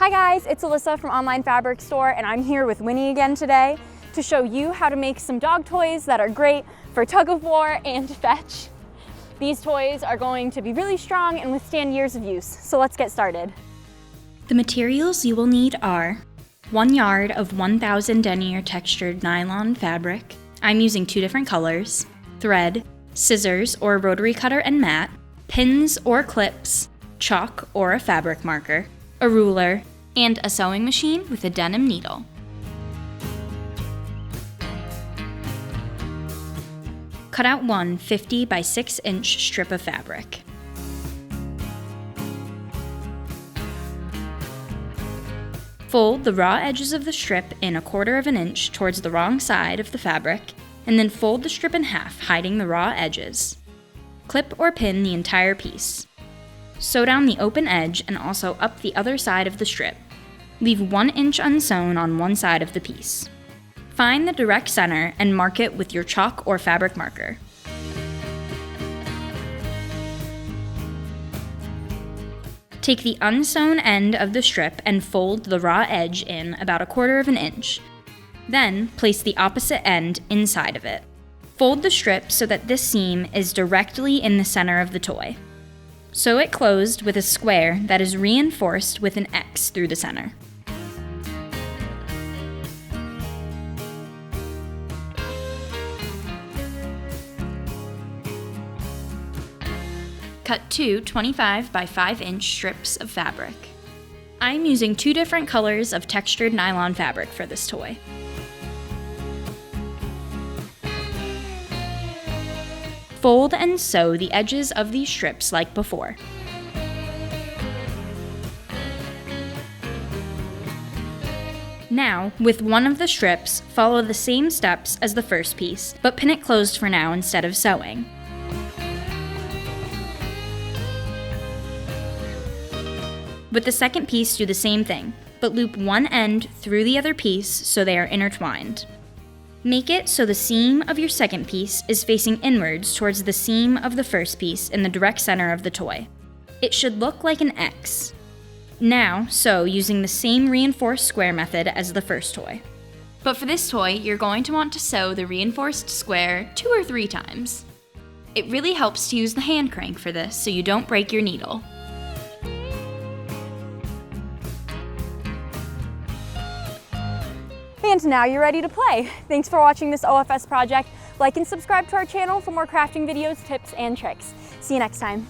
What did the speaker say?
Hi guys, it's Alyssa from Online Fabric Store, and I'm here with Winnie again today to show you how to make some dog toys that are great for tug of war and fetch. These toys are going to be really strong and withstand years of use, so let's get started. The materials you will need are 1 yard of 1000 denier textured nylon fabric. I'm using 2 different colors, thread, scissors or rotary cutter and mat, pins or clips, chalk or a fabric marker, a ruler, and a sewing machine with a denim needle. Cut out one 50 by 6 inch strip of fabric. Fold the raw edges of the strip in 1/4 inch towards the wrong side of the fabric, and then fold the strip in half, hiding the raw edges. Clip or pin the entire piece. Sew down the open edge and also up the other side of the strip. Leave 1 inch unsewn on one side of the piece. Find the direct center and mark it with your chalk or fabric marker. Take the unsewn end of the strip and fold the raw edge in about 1/4 inch. Then place the opposite end inside of it. Fold the strip so that this seam is directly in the center of the toy. Sew it closed with a square that is reinforced with an X through the center. Cut 2 25 by 5 inch strips of fabric. I'm using 2 different colors of textured nylon fabric for this toy. Fold and sew the edges of these strips like before. Now, with one of the strips, follow the same steps as the first piece, but pin it closed for now instead of sewing. With the second piece, do the same thing, but loop one end through the other piece so they are intertwined. Make it so the seam of your second piece is facing inwards towards the seam of the first piece in the direct center of the toy. It should look like an X. Now, sew using the same reinforced square method as the first toy. But for this toy, you're going to want to sew the reinforced square 2 or 3 times. It really helps to use the hand crank for this so you don't break your needle. And now you're ready to play. Thanks for watching this OFS project. Like and subscribe to our channel for more crafting videos, tips, and tricks. See you next time.